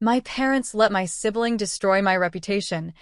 My parents let my sibling destroy my reputation.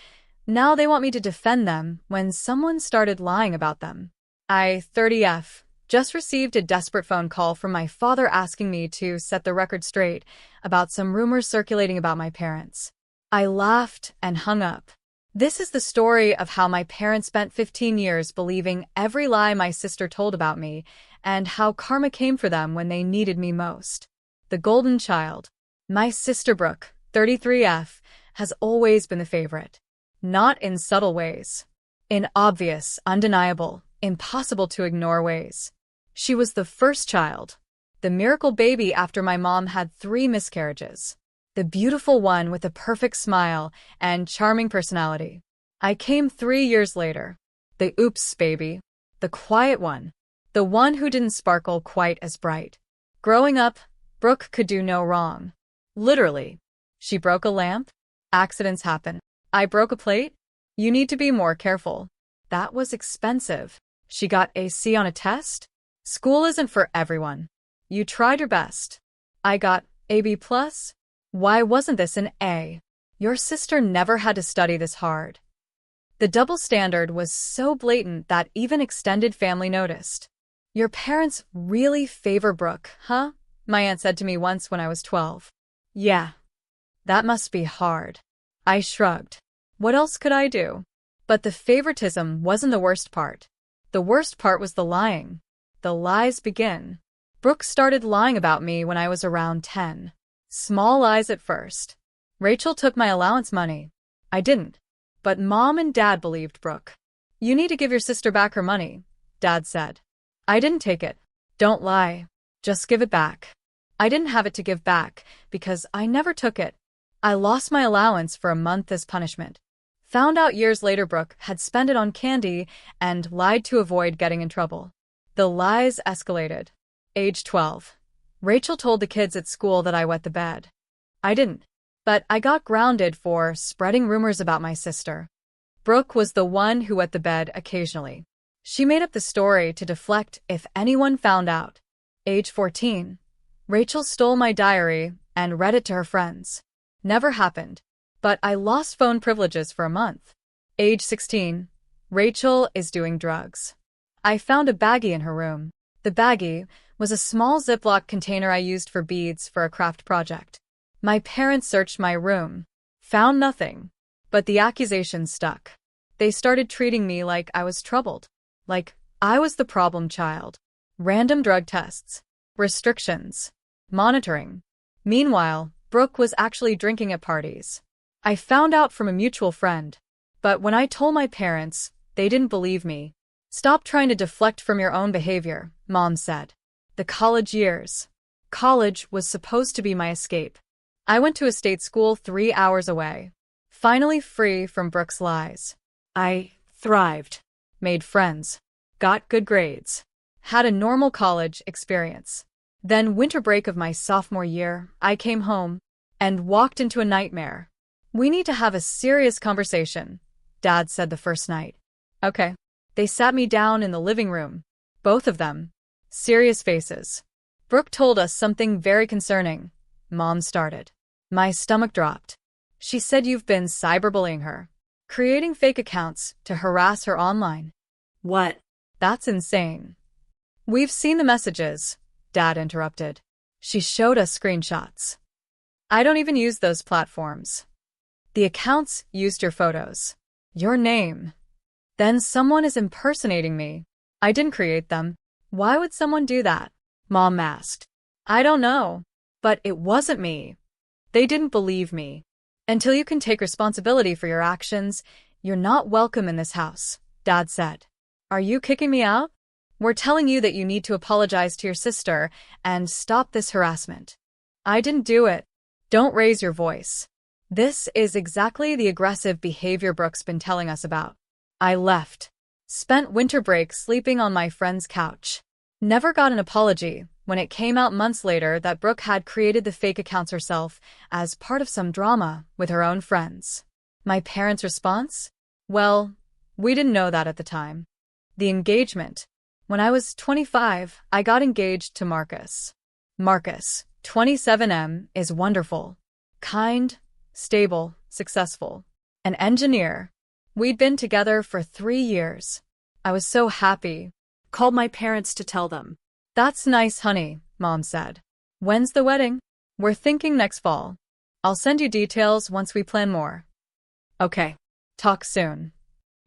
Now they want me to defend them when someone started lying about them. I, 30F, just received a desperate phone call from my father asking me to set the record straight about some rumors circulating about my parents. I laughed and hung up. This is the story of how my parents spent 15 years believing every lie my sister told about me, and how karma came for them when they needed me most. The golden child. My sister Brooke, 33F, has always been the favorite. Not in subtle ways. In obvious, undeniable, impossible to ignore ways. She was the first child. The miracle baby after my mom had 3 miscarriages. The beautiful one with a perfect smile and charming personality. I came 3 years later. The oops baby. The quiet one. The one who didn't sparkle quite as bright. Growing up, Brooke could do no wrong. Literally. She broke a lamp. Accidents happen. I broke a plate. You need to be more careful. That was expensive. She got a C on a test. School isn't for everyone. You tried your best. I got a B+. Why wasn't this an A? Your sister never had to study this hard. The double standard was so blatant that even extended family noticed. Your parents really favor Brooke, huh? My aunt said to me once when I was 12. Yeah. That must be hard. I shrugged. What else could I do? But the favoritism wasn't the worst part. The worst part was the lying. The lies begin. Brooke started lying about me when I was around 10. Small lies at first. Rachel took my allowance money. I didn't. But Mom and Dad believed Brooke. You need to give your sister back her money, Dad said. I didn't take it. Don't lie. Just give it back. I didn't have it to give back because I never took it. I lost my allowance for a month as punishment. Found out years later Brooke had spent it on candy and lied to avoid getting in trouble. The lies escalated. Age 12. Rachel told the kids at school that I wet the bed. I didn't. But I got grounded for spreading rumors about my sister. Brooke was the one who wet the bed occasionally. She made up the story to deflect if anyone found out. Age 14. Rachel stole my diary and read it to her friends. Never happened. But I lost phone privileges for a month. Age 16. Rachel is doing drugs. I found a baggie in her room. The baggie was a small Ziploc container I used for beads for a craft project. My parents searched my room. Found nothing. But the accusations stuck. They started treating me like I was troubled. Like I was the problem child. Random drug tests. Restrictions. Monitoring. Meanwhile, Brooke was actually drinking at parties. I found out from a mutual friend. But when I told my parents, they didn't believe me. Stop trying to deflect from your own behavior, Mom said. The college years. College was supposed to be my escape. I went to a state school 3 hours away. Finally free from Brooke's lies. I thrived. Made friends. Got good grades. Had a normal college experience. Then winter break of my sophomore year, I came home and walked into a nightmare. We need to have a serious conversation, Dad said the first night. Okay. They sat me down in the living room. Both of them. Serious faces. Brooke told us something very concerning. Mom started. My stomach dropped. She said you've been cyberbullying her. Creating fake accounts to harass her online. What? That's insane. We've seen the messages, Dad interrupted. She showed us screenshots. I don't even use those platforms. The accounts used your photos. Your name. Then someone is impersonating me. I didn't create them. Why would someone do that? Mom asked. I don't know. But it wasn't me. They didn't believe me. Until you can take responsibility for your actions, you're not welcome in this house, Dad said. Are you kicking me out? We're telling you that you need to apologize to your sister and stop this harassment. I didn't do it. Don't raise your voice. This is exactly the aggressive behavior Brooke's been telling us about. I left. Spent winter break sleeping on my friend's couch. Never got an apology when it came out months later that Brooke had created the fake accounts herself as part of some drama with her own friends. My parents' response? Well, we didn't know that at the time. The engagement. When I was 25, I got engaged to Marcus. Marcus, 27M, is wonderful. Kind, stable, successful. An engineer. We'd been together for 3 years. I was so happy. Called my parents to tell them. That's nice, honey, Mom said. When's the wedding? We're thinking next fall. I'll send you details once we plan more. Okay. Talk soon.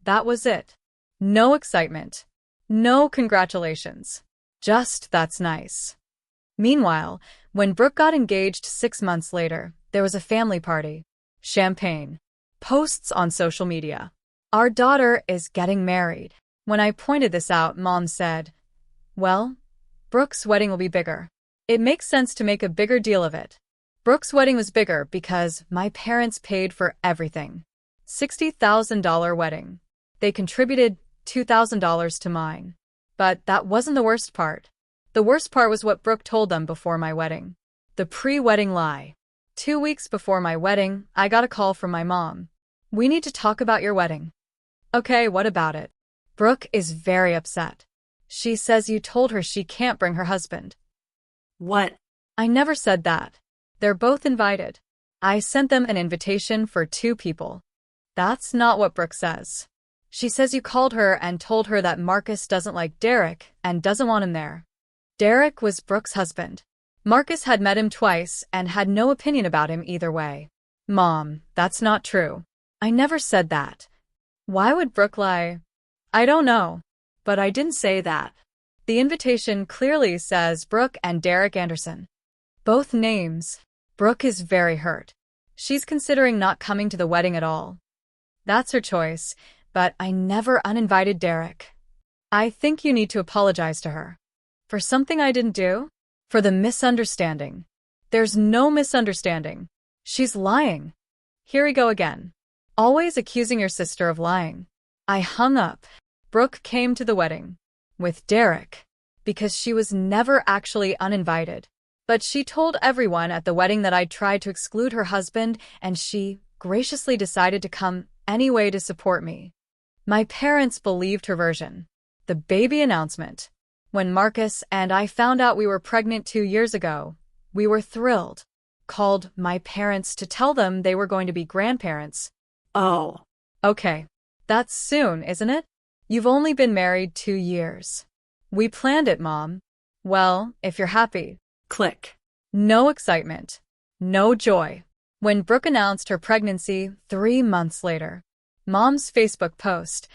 That was it. No excitement. No congratulations. Just that's nice. Meanwhile, when Brooke got engaged 6 months later, there was a family party. Champagne. Posts on social media. Our daughter is getting married. When I pointed this out, Mom said, well, Brooke's wedding will be bigger. It makes sense to make a bigger deal of it. Brooke's wedding was bigger because my parents paid for everything. $60,000 wedding. They contributed $2,000 to mine. But that wasn't the worst part. The worst part was what Brooke told them before my wedding. The pre-wedding lie. 2 weeks before my wedding, I got a call from my mom. We need to talk about your wedding. Okay, what about it? Brooke is very upset. She says you told her she can't bring her husband. What? I never said that. They're both invited. I sent them an invitation for 2 people. That's not what Brooke says. She says you called her and told her that Marcus doesn't like Derek and doesn't want him there. Derek was Brooke's husband. Marcus had met him twice and had no opinion about him either way. Mom, that's not true. I never said that. Why would Brooke lie? I don't know. But I didn't say that. The invitation clearly says Brooke and Derek Anderson. Both names. Brooke is very hurt. She's considering not coming to the wedding at all. That's her choice, but I never uninvited Derek. I think you need to apologize to her. For something I didn't do? For the misunderstanding. There's no misunderstanding. She's lying. Here we go again. Always accusing your sister of lying. I hung up. Brooke came to the wedding. With Derek. Because she was never actually uninvited. But she told everyone at the wedding that I'd tried to exclude her husband, and she graciously decided to come anyway to support me. My parents believed her version. The baby announcement. When Marcus and I found out we were pregnant 2 years ago, we were thrilled. Called my parents to tell them they were going to be grandparents. Oh. Okay. That's soon, isn't it? You've only been married 2 years. We planned it, Mom. Well, if you're happy. Click. No excitement. No joy. When Brooke announced her pregnancy 3 months later, Mom's Facebook post,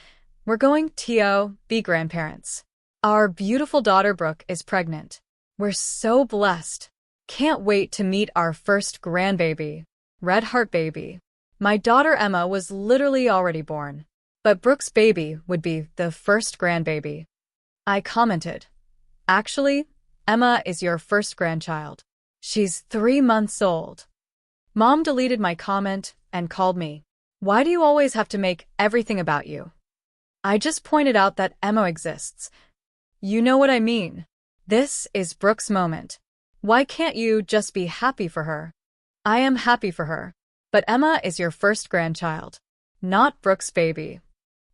we're going to be grandparents. Our beautiful daughter Brooke is pregnant. We're so blessed. Can't wait to meet our first grandbaby. Red heart baby. My daughter Emma was literally already born. But Brooke's baby would be the first grandbaby. I commented, actually, Emma is your first grandchild. She's 3 months old. Mom deleted my comment and called me. Why do you always have to make everything about you? I just pointed out that Emma exists. You know what I mean. This is Brooke's moment. Why can't you just be happy for her? I am happy for her. But Emma is your first grandchild. Not Brooke's baby.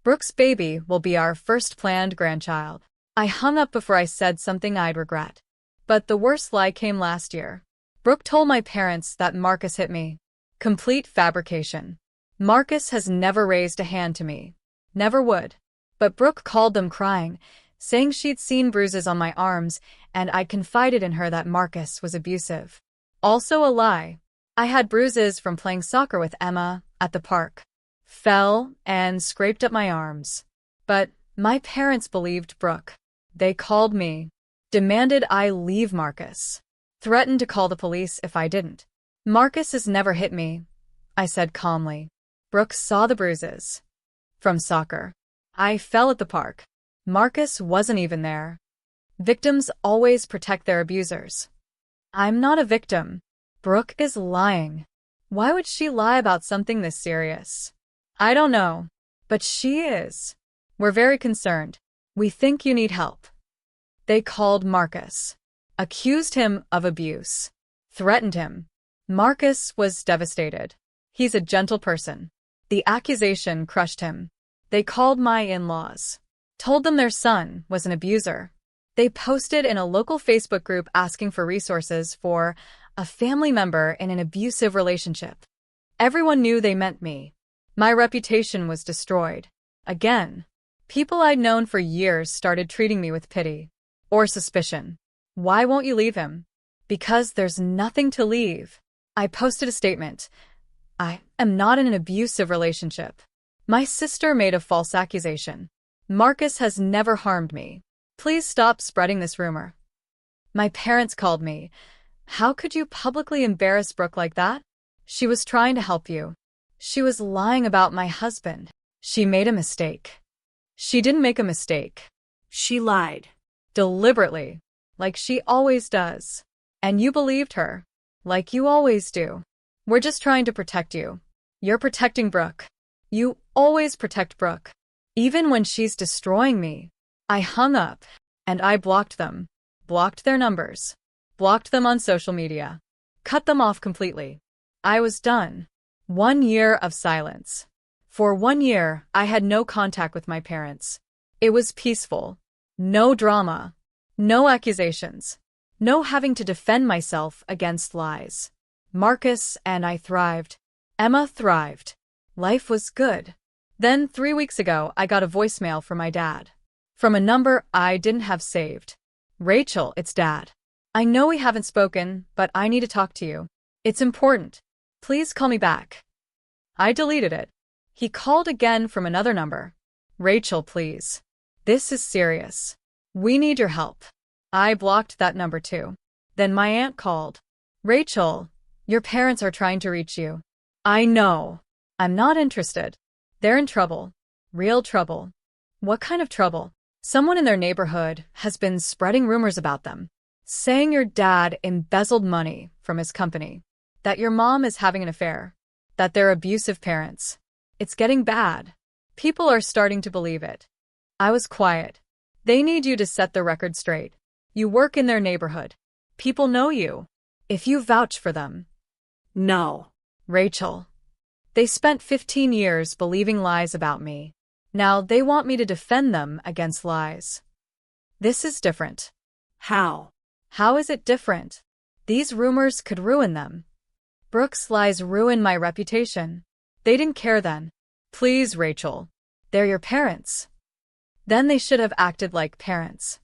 Brooke's baby will be our first planned grandchild. I hung up before I said something I'd regret. But the worst lie came last year. Brooke told my parents that Marcus hit me. Complete fabrication. Marcus has never raised a hand to me. Never would. But Brooke called them crying, saying she'd seen bruises on my arms, and I'd confided in her that Marcus was abusive. Also a lie. I had bruises from playing soccer with Emma at the park. Fell and scraped up my arms. But my parents believed Brooke. They called me. Demanded I leave Marcus. Threatened to call the police if I didn't. Marcus has never hit me, I said calmly. Brooke saw the bruises. From soccer. I fell at the park. Marcus wasn't even there. Victims always protect their abusers. I'm not a victim. Brooke is lying. Why would she lie about something this serious? I don't know. But she is. We're very concerned. We think you need help. They called Marcus. Accused him of abuse. Threatened him. Marcus was devastated. He's a gentle person. The accusation crushed him. They called my in-laws. Told them their son was an abuser. They posted in a local Facebook group asking for resources for a family member in an abusive relationship. Everyone knew they meant me. My reputation was destroyed. Again. People I'd known for years started treating me with pity. Or suspicion. Why won't you leave him? Because there's nothing to leave. I posted a statement. I am not in an abusive relationship. My sister made a false accusation. Marcus has never harmed me. Please stop spreading this rumor. My parents called me. How could you publicly embarrass Brooke like that? She was trying to help you. She was lying about my husband. She made a mistake. She didn't make a mistake. She lied. Deliberately. Like she always does. And you believed her. Like you always do. We're just trying to protect you. You're protecting Brooke. You always protect Brooke. Even when she's destroying me. I hung up. And I blocked them. Blocked their numbers. Blocked them on social media. Cut them off completely. I was done. 1 year of silence. For 1 year, I had no contact with my parents. It was peaceful. No drama. No accusations. No having to defend myself against lies. Marcus and I thrived. Emma thrived. Life was good. Then 3 weeks ago, I got a voicemail from my dad. From a number I didn't have saved. Rachel, it's Dad. I know we haven't spoken, but I need to talk to you. It's important. Please call me back. I deleted it. He called again from another number. Rachel, please. This is serious. We need your help. I blocked that number too. Then my aunt called. Rachel, your parents are trying to reach you. I know. I'm not interested. They're in trouble. Real trouble. What kind of trouble? Someone in their neighborhood has been spreading rumors about them, saying your dad embezzled money from his company, that your mom is having an affair, that they're abusive parents. It's getting bad. People are starting to believe it. I was quiet. They need you to set the record straight. You work in their neighborhood. People know you. If you vouch for them. No. Rachel. They spent 15 years believing lies about me. Now they want me to defend them against lies. This is different. How? How is it different? These rumors could ruin them. Brooke's lies ruined my reputation. They didn't care then. Please, Rachel. They're your parents. Then they should have acted like parents.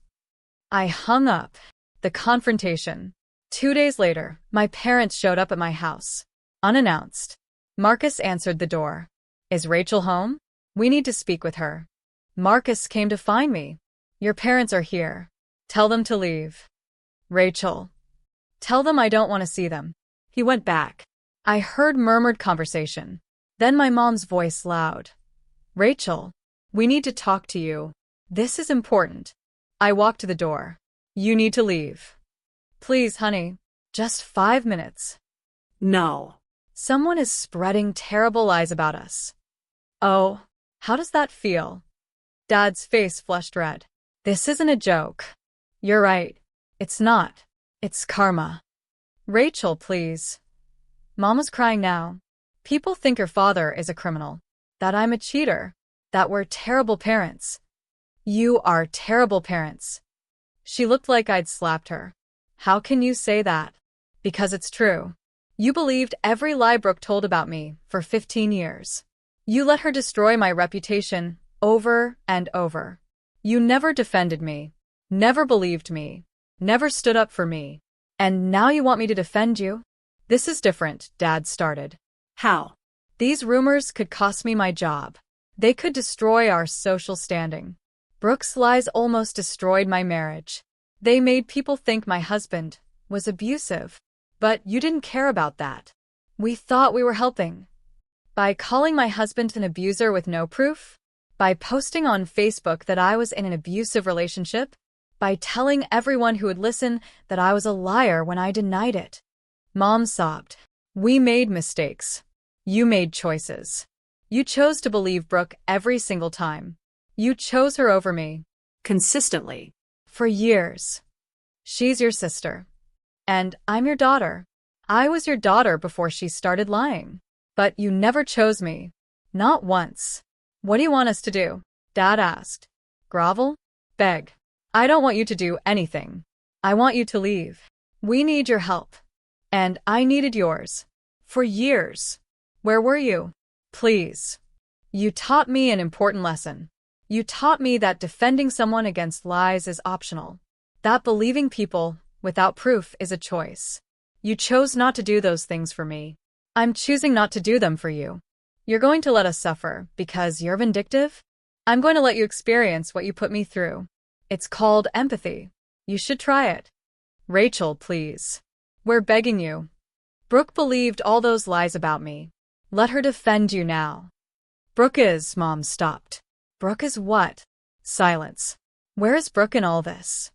I hung up. The confrontation. 2 days later, my parents showed up at my house. Unannounced. Marcus answered the door. Is Rachel home? We need to speak with her. Marcus came to find me. Your parents are here. Tell them to leave. Rachel. Tell them I don't want to see them. He went back. I heard murmured conversation. Then my mom's voice loud. Rachel. We need to talk to you. This is important. I walked to the door. You need to leave. Please, honey. Just 5 minutes. No. Someone is spreading terrible lies about us. Oh, how does that feel? Dad's face flushed red. This isn't a joke. You're right. It's not. It's karma. Rachel, please. Mama's crying now. People think your father is a criminal. That I'm a cheater. That we're terrible parents. You are terrible parents. She looked like I'd slapped her. How can you say that? Because it's true. You believed every lie Brooke told about me for 15 years. You let her destroy my reputation over and over. You never defended me, never believed me, never stood up for me. And now you want me to defend you? This is different, Dad started. How? These rumors could cost me my job. They could destroy our social standing. Brooke's lies almost destroyed my marriage. They made people think my husband was abusive. But you didn't care about that. We thought we were helping. By calling my husband an abuser with no proof? By posting on Facebook that I was in an abusive relationship? By telling everyone who would listen that I was a liar when I denied it? Mom sobbed. We made mistakes. You made choices. You chose to believe Brooke every single time. You chose her over me. Consistently. For years. She's your sister. And I'm your daughter. I was your daughter before she started lying. But you never chose me. Not once. What do you want us to do? Dad asked. Grovel? Beg. I don't want you to do anything. I want you to leave. We need your help. And I needed yours. For years. Where were you? Please. You taught me an important lesson. You taught me that defending someone against lies is optional. That believing people without proof is a choice. You chose not to do those things for me. I'm choosing not to do them for you. You're going to let us suffer because you're vindictive? I'm going to let you experience what you put me through. It's called empathy. You should try it. Rachel, please. We're begging you. Brooke believed all those lies about me. Let her defend you now. Brooke is, Mom stopped. Brooke is what? Silence. Where is Brooke in all this?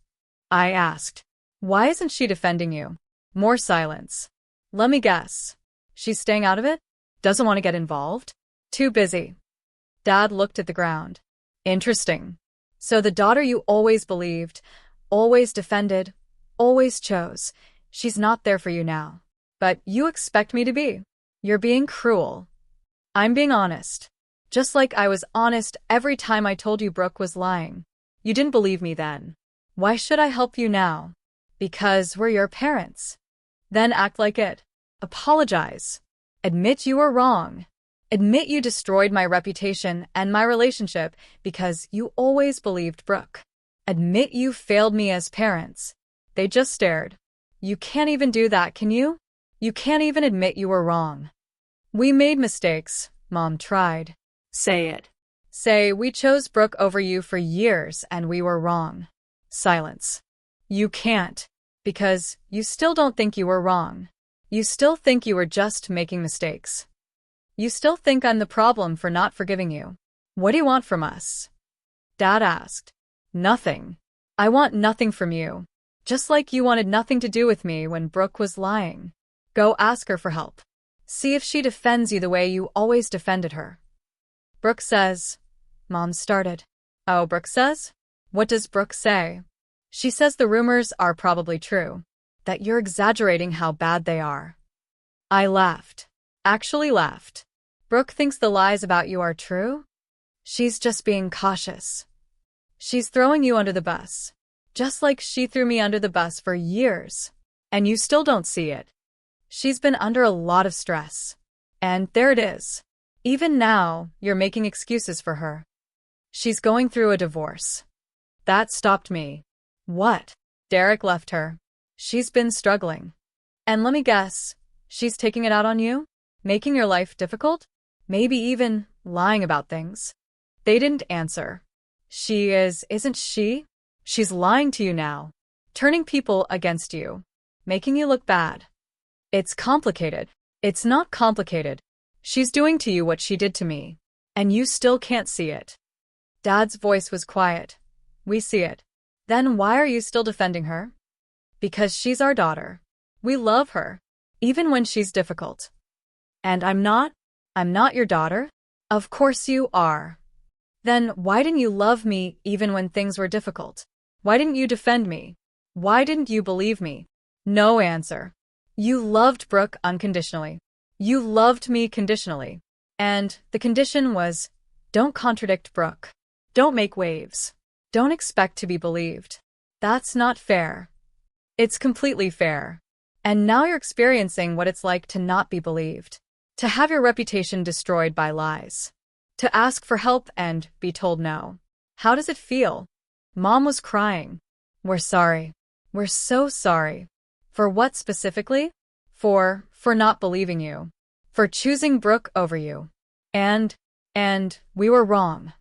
I asked. Why isn't she defending you? More silence. Let me guess. She's staying out of it? Doesn't want to get involved? Too busy. Dad looked at the ground. Interesting. So the daughter you always believed, always defended, always chose, she's not there for you now. But you expect me to be. You're being cruel. I'm being honest. Just like I was honest every time I told you Brooke was lying. You didn't believe me then. Why should I help you now? Because we're your parents. Then act like it. Apologize. Admit you were wrong. Admit you destroyed my reputation and my relationship because you always believed Brooke. Admit you failed me as parents. They just stared. You can't even do that, can you? You can't even admit you were wrong. We made mistakes, Mom tried. Say it. Say, we chose Brooke over you for years and we were wrong. Silence. You can't. Because you still don't think you were wrong. You still think you were just making mistakes. You still think I'm the problem for not forgiving you. What do you want from us? Dad asked. Nothing. I want nothing from you. Just like you wanted nothing to do with me when Brooke was lying. Go ask her for help. See if she defends you the way you always defended her. Brooke says. Mom started. Oh, Brooke says? What does Brooke say? She says the rumors are probably true. That you're exaggerating how bad they are. I laughed. Actually laughed. Brooke thinks the lies about you are true? She's just being cautious. She's throwing you under the bus. Just like she threw me under the bus for years. And you still don't see it. She's been under a lot of stress. And there it is. Even now, you're making excuses for her. She's going through a divorce. That stopped me. What? Derek left her. She's been struggling. And let me guess, she's taking it out on you? Making your life difficult? Maybe even lying about things. They didn't answer. She is, isn't she? She's lying to you now. Turning people against you. Making you look bad. It's complicated. It's not complicated. She's doing to you what she did to me. And you still can't see it. Dad's voice was quiet. We see it. Then why are you still defending her? Because she's our daughter. We love her. Even when she's difficult. And I'm not? I'm not your daughter? Of course you are. Then why didn't you love me even when things were difficult? Why didn't you defend me? Why didn't you believe me? No answer. You loved Brooke unconditionally. You loved me conditionally. And the condition was, don't contradict Brooke. Don't make waves. Don't expect to be believed. That's not fair. It's completely fair. And now you're experiencing what it's like to not be believed. To have your reputation destroyed by lies. To ask for help and be told no. How does it feel? Mom was crying. We're sorry. We're so sorry. For what specifically? For not believing you. For choosing Brooke over you. And we were wrong.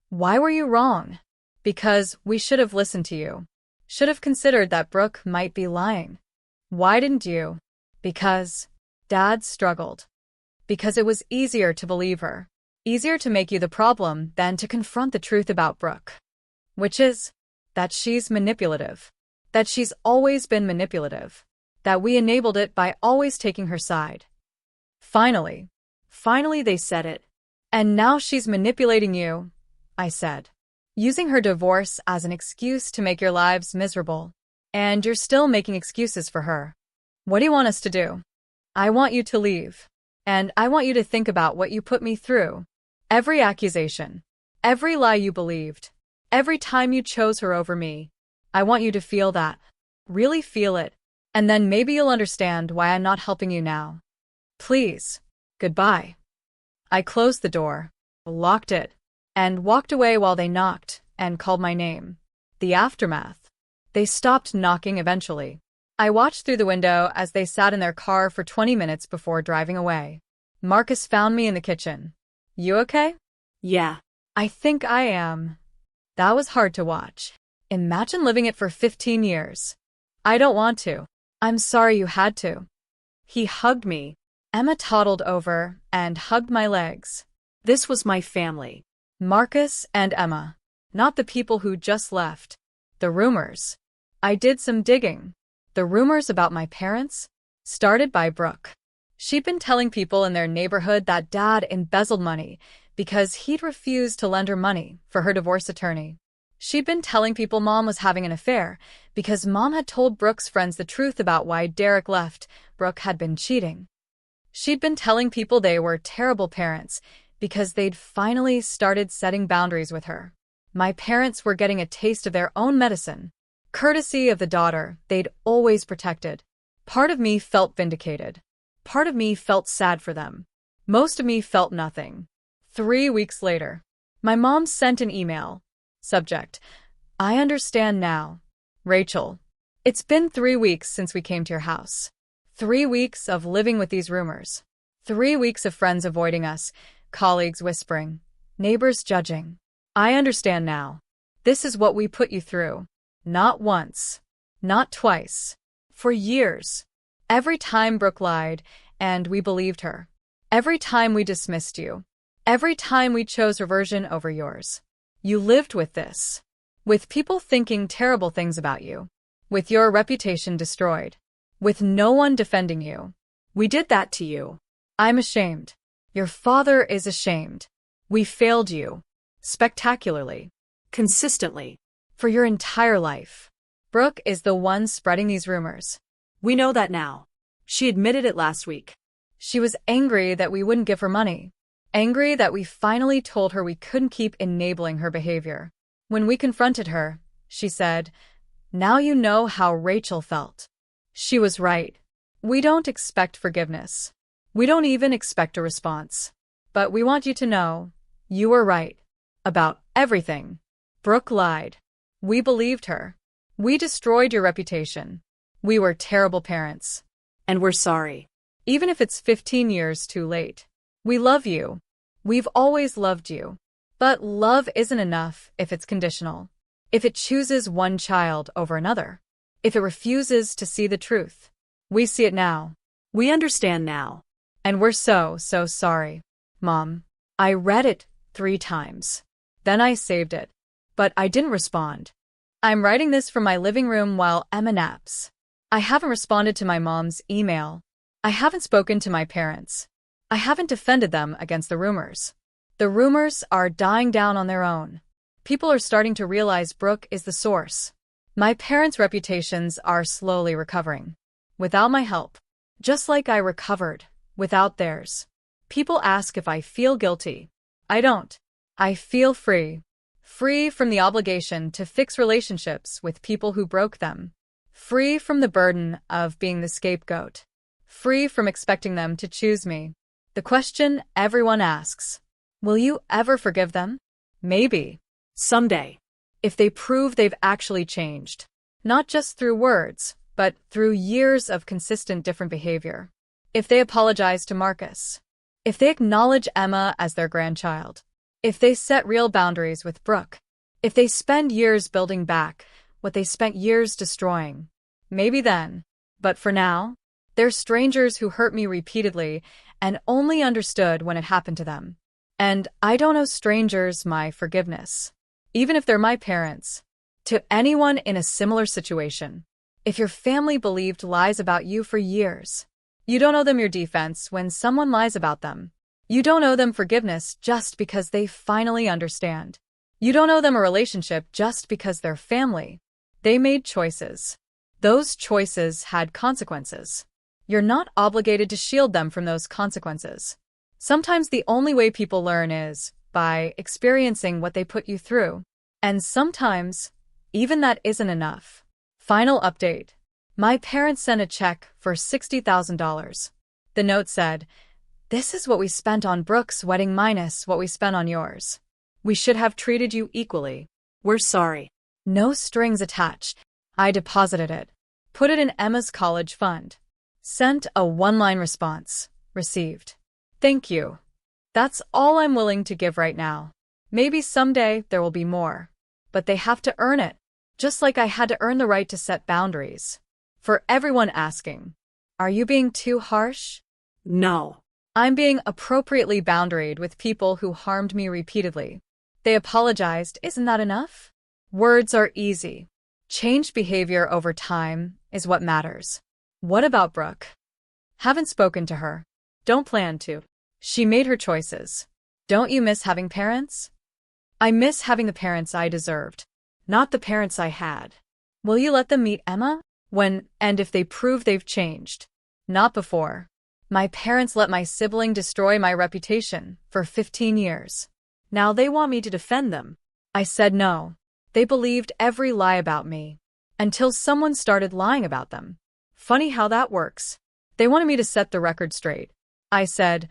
Why were you wrong? Because we should have listened to you. Should have considered that Brooke might be lying. Why didn't you? Because Dad struggled. Because it was easier to believe her. Easier to make you the problem than to confront the truth about Brooke. Which is that she's manipulative. That she's always been manipulative. That we enabled it by always taking her side. Finally they said it. And now she's manipulating you, I said. Using her divorce as an excuse to make your lives miserable. And you're still making excuses for her. What do you want us to do? I want you to leave. And I want you to think about what you put me through. Every accusation. Every lie you believed. Every time you chose her over me. I want you to feel that. Really feel it. And then maybe you'll understand why I'm not helping you now. Please. Goodbye. I closed the door, locked it, and walked away while they knocked and called my name. The aftermath. They stopped knocking eventually. I watched through the window as they sat in their car for 20 minutes before driving away. Marcus found me in the kitchen. You okay? Yeah. I think I am. That was hard to watch. Imagine living it for 15 years. I don't want to. I'm sorry you had to. He hugged me. Emma toddled over and hugged my legs. This was my family. Marcus and Emma. Not the people who just left. The rumors. I did some digging. The rumors about my parents? Started by Brooke. She'd been telling people in their neighborhood that Dad embezzled money because he'd refused to lend her money for her divorce attorney. She'd been telling people Mom was having an affair because Mom had told Brooke's friends the truth about why Derek left. Brooke had been cheating. She'd been telling people they were terrible parents because they'd finally started setting boundaries with her. My parents were getting a taste of their own medicine, courtesy of the daughter they'd always protected. Part of me felt vindicated. Part of me felt sad for them. Most of me felt nothing. 3 weeks later, my mom sent an email. Subject: I understand now. Rachel, it's been 3 weeks since we came to your house. 3 weeks of living with these rumors. 3 weeks of friends avoiding us, colleagues whispering, neighbors judging. I understand now. This is what we put you through. Not once. Not twice. For years. Every time Brooke lied, and we believed her. Every time we dismissed you. Every time we chose her version over yours. You lived with this. With people thinking terrible things about you. With your reputation destroyed. With no one defending you. We did that to you. I'm ashamed. Your father is ashamed. We failed you. Spectacularly. Consistently. For your entire life. Brooke is the one spreading these rumors. We know that now. She admitted it last week. She was angry that we wouldn't give her money. Angry that we finally told her we couldn't keep enabling her behavior. When we confronted her, she said, "Now you know how Rachel felt." She was right. We don't expect forgiveness. We don't even expect a response. But we want you to know, you were right. About everything. Brooke lied. We believed her. We destroyed your reputation. We were terrible parents. And we're sorry. Even if it's 15 years too late. We love you. We've always loved you. But love isn't enough if it's conditional. If it chooses one child over another. If it refuses to see the truth. We see it now. We understand now. And we're so sorry. Mom. I read it 3 times. Then I saved it. But I didn't respond. I'm writing this from my living room while Emma naps. I haven't responded to my mom's email. I haven't spoken to my parents. I haven't defended them against the rumors. The rumors are dying down on their own. People are starting to realize Brooke is the source. My parents' reputations are slowly recovering. Without my help. Just like I recovered, without theirs. People ask if I feel guilty. I don't. I feel free. Free from the obligation to fix relationships with people who broke them. Free from the burden of being the scapegoat. Free from expecting them to choose me. The question everyone asks: will you ever forgive them? Maybe. Someday. If they prove they've actually changed. Not just through words, but through years of consistent different behavior. If they apologize to Marcus. If they acknowledge Emma as their grandchild. If they set real boundaries with Brooke. If they spend years building back what they spent years destroying. Maybe then. But for now, they're strangers who hurt me repeatedly and only understood when it happened to them. And I don't owe strangers my forgiveness. Even if they're my parents. To anyone in a similar situation. If your family believed lies about you for years. You don't owe them your defense when someone lies about them. You don't owe them forgiveness just because they finally understand. You don't owe them a relationship just because they're family. They made choices. Those choices had consequences. You're not obligated to shield them from those consequences. Sometimes the only way people learn is by experiencing what they put you through. And sometimes, even that isn't enough. Final update. My parents sent a check for $60,000. The note said, "This is what we spent on Brooke's wedding minus what we spent on yours. We should have treated you equally." We're sorry. No strings attached. I deposited it. Put it in Emma's college fund. Sent a one-line response. Received. Thank you. That's all I'm willing to give right now. Maybe someday there will be more. But they have to earn it, just like I had to earn the right to set boundaries. For everyone asking, are you being too harsh? No. I'm being appropriately boundaried with people who harmed me repeatedly. They apologized, isn't that enough? Words are easy. Changed behavior over time is what matters. What about Brooke? Haven't spoken to her. Don't plan to. She made her choices. Don't you miss having parents? I miss having the parents I deserved, not the parents I had. Will you let them meet Emma? When and if they prove they've changed? Not before. My parents let my sibling destroy my reputation for 15 years. Now they want me to defend them. I said no. They believed every lie about me. Until someone started lying about them. Funny how that works. They wanted me to set the record straight. I said,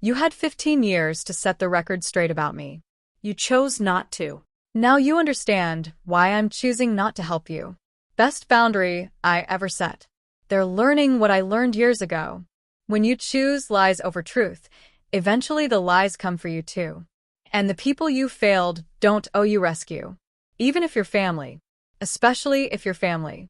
"You had 15 years to set the record straight about me. You chose not to. Now you understand why I'm choosing not to help you." Best boundary I ever set. They're learning what I learned years ago. When you choose lies over truth, eventually the lies come for you too. And the people you failed don't owe you rescue. Even if you're family. Especially if you're family.